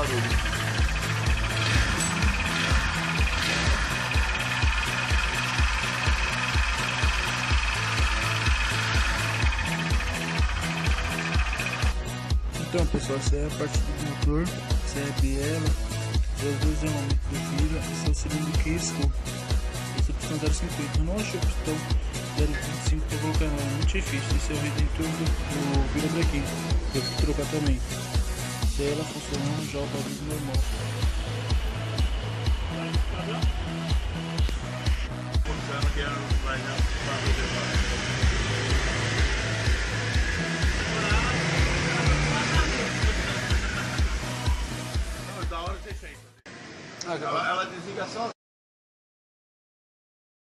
barulho. Então pessoal, essa é a parte do motor, essa é a biela, os dois diamantes do fio, esse é o cilindro que riscou, esse é o pistão 0,50, eu não achei o pistão 0,25 para colocar não, é muito difícil, esse é o redentor do virabrequim, eu vou trocar também, essa ela funcionando já o barulho normal. Ela desliga só.